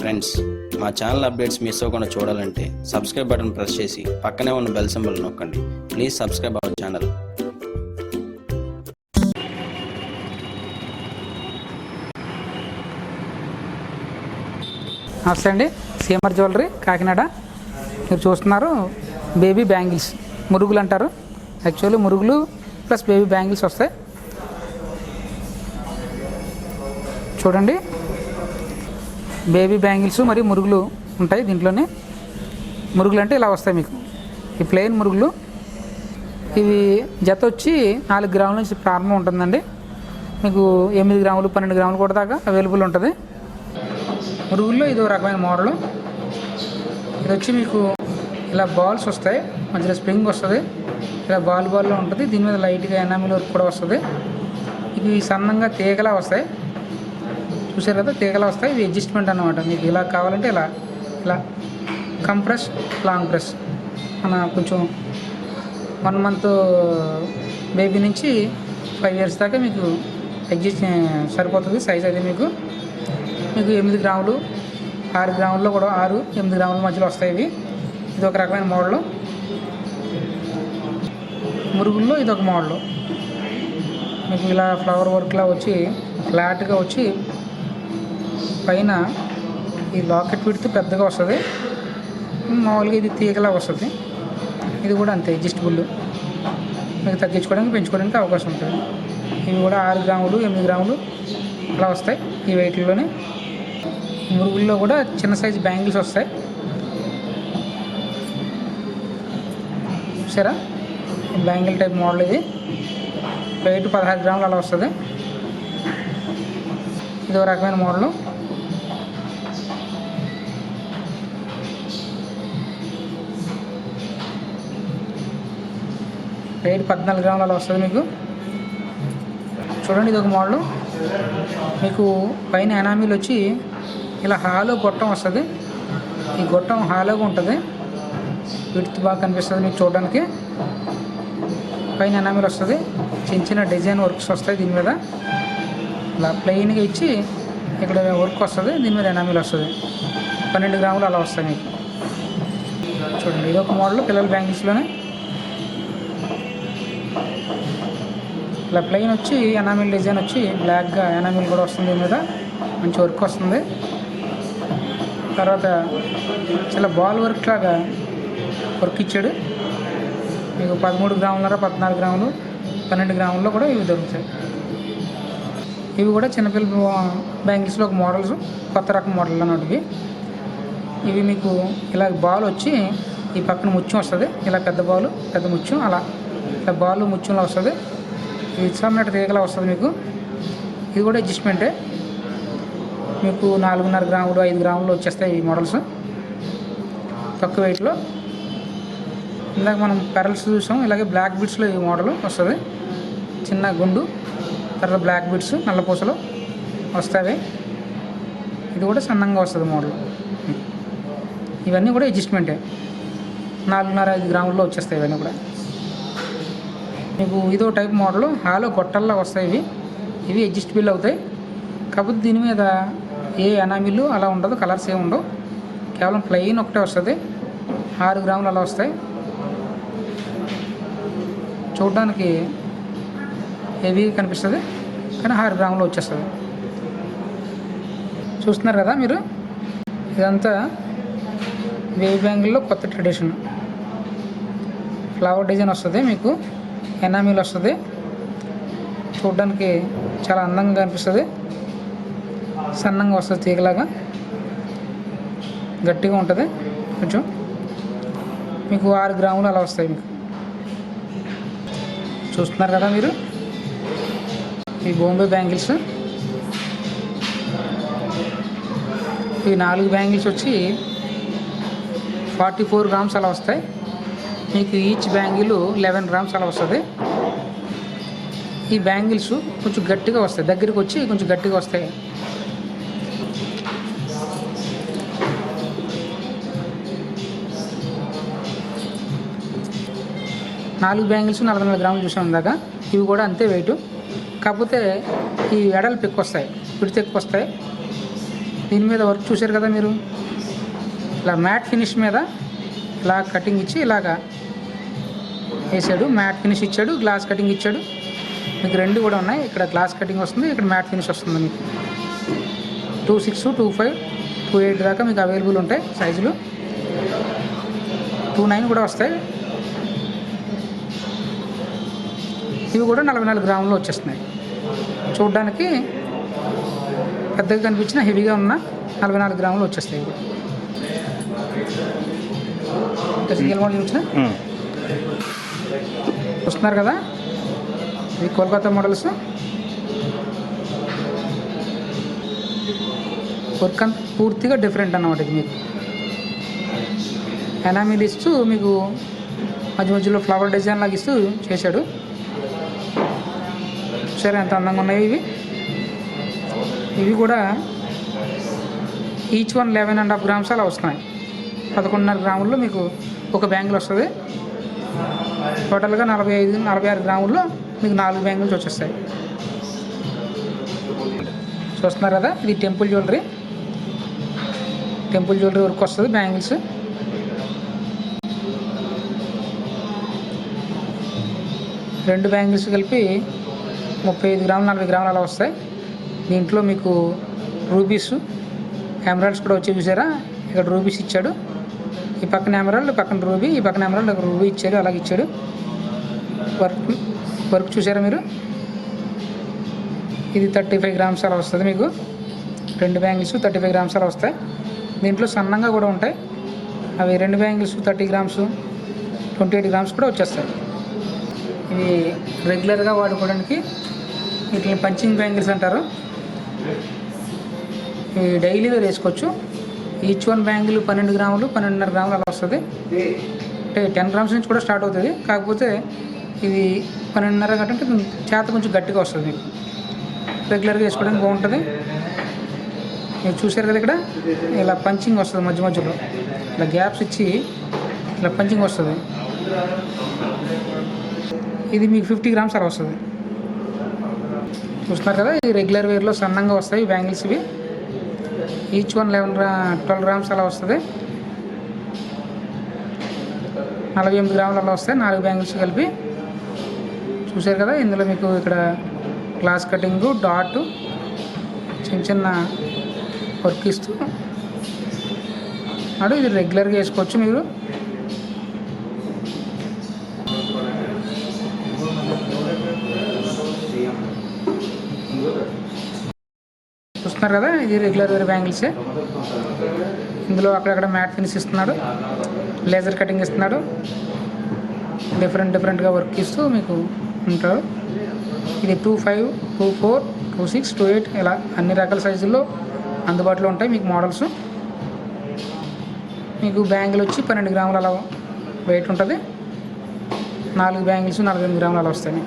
Friends, మా channel updates miss అవ్వకుండా చూడాలంటే సబ్స్క్రైబ్ బటన్ ప్రెస్ చేసి పక్కనే ఉన్న బెల్ సింబల్ నొక్కండి. Please subscribe our channel. నమస్తే అండి, సీఎంఆర్ జ్యువెలరీ కాకినాడ. మీరు చూస్తున్నారు బేబీ బ్యాంగిల్స్, మురుగులు అంటారు. యాక్చువల్లీ మురుగులు ప్లస్ బేబీ బ్యాంగిల్స్ వస్తాయి. చూడండి, బేబీ బ్యాంగిల్స్ మరియు మురుగులు ఉంటాయి దీంట్లోనే. మురుగులు అంటే ఇలా వస్తాయి మీకు. ఈ ప్లెయిన్ మురుగులు, ఇవి జత వచ్చి 4 గ్రాముల నుంచి ప్రారంభం ఉంటుందండి. మీకు 8 గ్రాములు 12 గ్రాములు కూడా దాకా అవైలబుల్ ఉంటుంది. మురుగుల్లో ఇదో రకమైన మోడలు. ఇది వచ్చి మీకు ఇలా బాల్స్ వస్తాయి, మధ్యలో స్ప్రింగ్ వస్తుంది, ఇలా బాల్లో ఉంటుంది. దీని మీద లైట్గా ఎనామిల్ వర్క్ కూడా వస్తుంది. ఇవి సన్నంగా తీగలా వస్తాయి, చూసారు కదా, తీగలా వస్తాయి. ఇవి అడ్జస్ట్మెంట్ అన్నమాట. మీకు ఇలా కావాలంటే ఇలా ఇలా కంప్రెస్, లాంగ్ ప్రెస్ మన కొంచెం 1 మంత్ బేబీ నుంచి 5 years దాకా మీకు అడ్జస్ట్ సరిపోతుంది సైజ్. అది మీకు 8 గ్రాములు 6 గ్రాముల్లో కూడా 6-8 గ్రాముల మధ్యలో వస్తాయి ఇవి. ఇది ఒక రకమైన మోడలు. మురుగుల్లో ఇది ఒక మోడలు. మీకు ఇలా ఫ్లవర్ వర్క్లా వచ్చి ఫ్లాట్గా వచ్చి పైన ఈ లాకెట్ విడితే పెద్దగా వస్తుంది. మామూలుగా ఇది తీగలా వస్తుంది. ఇది కూడా అంతే అడ్జస్టబుల్. మీకు తగ్గించుకోవడానికి పెంచుకోవడానికి అవకాశం ఉంటుంది. ఇవి కూడా 6 గ్రాములు 8 గ్రాములు అలా వస్తాయి ఈ వెయిట్లోనే. మురుగుల్లో కూడా చిన్న సైజు బ్యాంగిల్స్ వస్తాయి, చూసారా. బ్యాంగిల్ టైప్ మోడల్ ఇది. వెయిట్ 16 గ్రాములు అలా వస్తుంది. ఇది ఒక రకమైన మోడలు. వెయిట్ 14 గ్రాములు అలా వస్తుంది మీకు. చూడండి, ఇది ఒక మోడలు. మీకు పైన ఎనామిల్ వచ్చి ఇలా హాలో గొట్టం వస్తుంది. ఈ గొట్టం హాలోగా ఉంటుంది, విడ్త్ బాగా కనిపిస్తుంది మీకు చూడడానికి. పైన ఎనామిల్ వస్తుంది, చిన్న చిన్న డిజైన్ వర్క్స్ వస్తాయి దీని మీద. ఇలా ప్లెయిన్గా ఇచ్చి ఇక్కడ వర్క్ వస్తుంది, దీని మీద ఎనామిల్ వస్తుంది. 12 గ్రాములు అలా వస్తాయి మీకు. చూడండి, ఇది ఒక మోడల్ పిల్లల బ్యాంగిల్స్లోనే. ఇలా ప్లెయిన్ వచ్చి ఎనామిల్ డిజైన్ వచ్చి బ్లాక్గా ఎనామిల్ కూడా వస్తుంది దీని మీద. మంచి వర్క్ వస్తుంది. తర్వాత చాలా బాల్ వర్క్ లాగా వర్క్ ఇచ్చాడు మీకు. 13 గ్రాములన్నర 14 గ్రాములు 12 గ్రాముల్లో కూడా ఇవి దొరుకుతాయి. ఇవి కూడా చిన్నపిల్లల బ్యాంగిల్స్లో ఒక మోడల్స్, కొత్త రకం మోడల్ అన్నట్టు. ఇవి మీకు ఇలా బాల్ వచ్చి ఈ పక్కన ముత్యం వస్తుంది. ఇలా పెద్ద బాలు పెద్ద ముత్యం, అలా ఇలా బాలు ముత్యంలో వస్తుంది. ఇది ఇచ్చామన్నట్టు తీగలా వస్తుంది మీకు. ఇది కూడా అడ్జస్ట్మెంటే. మీకు 4.5 గ్రాములు 5 గ్రాములు వచ్చేస్తాయి ఈ మోడల్స్ తక్కువ వెయిట్లో. ఇందాక మనం పెరల్స్ చూసాం, ఇలాగే బ్లాక్ బిట్స్లో ఈ మోడల్ వస్తుంది. చిన్న గుండు, తర్వాత బ్లాక్ బిట్స్ నల్ల పూసలు వస్తాయి. ఇది కూడా సన్నంగా వస్తుంది మోడల్. ఇవన్నీ కూడా అడ్జస్ట్మెంటే. 4.5 గ్రాముల్లో వచ్చేస్తాయి ఇవన్నీ కూడా మీకు. ఇదో టైప్ మోడల్, హాలో గొట్టల్లా వస్తాయి ఇవి అడ్జస్టబుల్ అవుతాయి. కాకపోతే దీని మీద ఏ ఎనామిల్ అలా ఉండదు, కలర్స్ ఏమి ఉండవు, కేవలం ప్లెయిన్ ఒకటే వస్తుంది. 6 గ్రాములు అలా వస్తాయి. చూడడానికి హెవీగా కనిపిస్తుంది, కానీ 6 గ్రాములు వచ్చేస్తుంది. చూస్తున్నారు కదా మీరు, ఇదంతా వేవ్ బ్యాంగిల్లో కొత్త ట్రెడిషన్. ఫ్లవర్ డిజైన్ వస్తుంది మీకు, ఎనామిల్ వస్తుంది. చూడడానికి చాలా అందంగా అనిపిస్తుంది. సన్నంగా వస్తుంది, తీగలాగా గట్టిగా ఉంటుంది కొంచెం. మీకు 6 గ్రాములు అలా వస్తాయి మీకు. చూస్తున్నారు కదా మీరు, ఈ బాంబే బ్యాంగిల్స్. ఈ 4 బ్యాంగిల్స్ వచ్చి 44 గ్రామ్స్ అలా వస్తాయి మీకు. ఈచ్ బ్యాంగిల్ 11 గ్రామ్స్ అలా వస్తుంది. ఈ బ్యాంగిల్స్ కొంచెం గట్టిగా వస్తాయి, దగ్గరికి వచ్చి కొంచెం గట్టిగా వస్తాయి. నాలుగు బ్యాంగిల్స్ 44 గ్రాములు చూసాం ఇందాక. ఇవి కూడా అంతే వెయిట్, కాకపోతే ఈ ఎడలు ఎక్కువ వస్తాయి, విడత ఎక్కువ వస్తాయి. దీని మీద వర్క్ చూశారు కదా మీరు, ఇలా మ్యాట్ ఫినిష్ మీద ఇలా కటింగ్ ఇచ్చి ఇలాగా వేసాడు. మ్యాట్ ఫినిష్ ఇచ్చాడు, గ్లాస్ కటింగ్ ఇచ్చాడు. మీకు రెండు కూడా ఉన్నాయి. ఇక్కడ గ్లాస్ కటింగ్ వస్తుంది, ఇక్కడ మ్యాట్ ఫినిష్ వస్తుంది. మీకు 26, 25, 28 దాకా మీకు అవైలబుల్ ఉంటాయి సైజులు. 29 కూడా వస్తాయి. ఇవి కూడా 44 గ్రాములు వచ్చేస్తున్నాయి. చూడడానికి పెద్దగా కనిపించిన హెవీగా ఉన్న 44 గ్రాములు వచ్చేస్తాయి. సింగిల్ మోడల్ చూసిన చూస్తున్నారు కదా, ఇది కోల్కతా మోడల్స్. వర్క్ అంతా పూర్తిగా డిఫరెంట్ అన్నమాట. ఇది మీకు ఎనామిల్ ఇస్తూ మీకు మధ్య మధ్యలో ఫ్లవర్ డిజైన్ లాగా ఇస్తూ చేశాడు. సరే ఎంత అందంగా ఉన్నాయి ఇవి. ఇవి కూడా ఈచ్ వన్ 11.5 గ్రామ్స్ అలా వస్తున్నాయి. 11.5 గ్రాముల్లో మీకు ఒక బ్యాంగిల్ వస్తుంది. టోటల్గా 46 గ్రాముల్లో మీకు 4 బ్యాంగిల్స్ వచ్చేస్తాయి. చూస్తున్నారు కదా, ఇది టెంపుల్ జ్యువెలరీ వర్క్ వస్తుంది. బ్యాంగిల్స్ రెండు బ్యాంగిల్స్ కలిపి 35 గ్రాములు 40 గ్రాములు అలా వస్తాయి. దీంట్లో మీకు రూబీస్ ఎమరాల్డ్స్ కూడా వచ్చి చూసారా, ఇక్కడ రూబీస్ ఇచ్చాడు. ఈ పక్కన ఎమరాల్డ్, పక్కన రూబీ, ఈ పక్కన ఎమరాల్డ్, అక్కడ రూబీ ఇచ్చాడు. అలాగే ఇచ్చాడు. వర్క్ చూసారా మీరు. ఇది 35 గ్రామ్స్ అలా వస్తుంది మీకు. రెండు బ్యాంగిల్స్ 35 గ్రామ్స్ అలా వస్తాయి. దీంట్లో సన్నంగా కూడా ఉంటాయి. అవి రెండు బ్యాంగిల్స్ 30 గ్రామ్స్ 28 గ్రామ్స్ కూడా వచ్చేస్తాయి. ఇవి రెగ్యులర్గా వాడుకోవడానికి వీటిని పంచింగ్ బ్యాంగిల్స్ అంటారు. ఇవి డైలీ వేర్ వేసుకోవచ్చు. ఈచ్ వన్ బ్యాంగిల్ 12 గ్రాములు 12.5 గ్రాములు అలా వస్తుంది. అంటే 10 గ్రామ్స్ నుంచి కూడా స్టార్ట్ అవుతుంది. కాకపోతే ఇది 12.5 అంటే చేత కొంచెం గట్టిగా వస్తుంది. మీకు రెగ్యులర్గా వేసుకోవడానికి బాగుంటుంది. మీరు చూసారు కదా, ఇక్కడ ఇలా పంచింగ్ వస్తుంది. మధ్య మధ్యలో ఇలా గ్యాప్స్ ఇచ్చి ఇలా పంచింగ్ వస్తుంది. ఇది మీకు 50 గ్రామ్స్ అలా వస్తుంది. చూస్తున్నారు కదా, ఇది రెగ్యులర్ వేర్లో సన్నంగా వస్తాయి బ్యాంగిల్స్. ఇవి ఈచ్ వన్ 12 గ్రామ్స్ అలా వస్తుంది. 48 గ్రాములు అలా వస్తాయి 4 బ్యాంగిల్స్ కలిపి. చూసారు కదా, ఇందులో మీకు ఇక్కడ గ్లాస్ కటింగు, డాట్, చిన్న చిన్న వర్క్ ఇస్తూ ఇది రెగ్యులర్గా వేసుకోవచ్చు మీరు. చూస్తున్నారు కదా, ఇది రెగ్యులర్ వేర్ బ్యాంగిల్సే. ఇందులో అక్కడక్కడ మ్యాట్ ఫినిష్ ఇస్తున్నాడు, లేజర్ కటింగ్ ఇస్తున్నాడు. డిఫరెంట్గా వర్క్ ఇస్తూ మీకు ఉంటాడు. ఇది 25, 24, 26, 28 ఇలా అన్ని రకాల సైజుల్లో అందుబాటులో ఉంటాయి మీకు మోడల్స్. మీకు బ్యాంగిల్ వచ్చి 12 గ్రాములు అలా వెయిట్ ఉంటుంది. 4 బ్యాంగిల్స్ 48 గ్రాములు అలా వస్తాయి.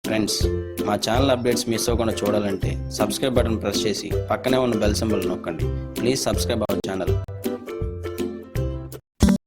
ఫ్రెండ్స్, మా ఛానల్ అప్డేట్స్ మిస్ అవ్వకుండా చూడాలంటే సబ్స్క్రైబ్ బటన్ ప్రెస్ చేసి పక్కనే ఉన్న బెల్ సింబల్ నొక్కండి. Please subscribe our channel.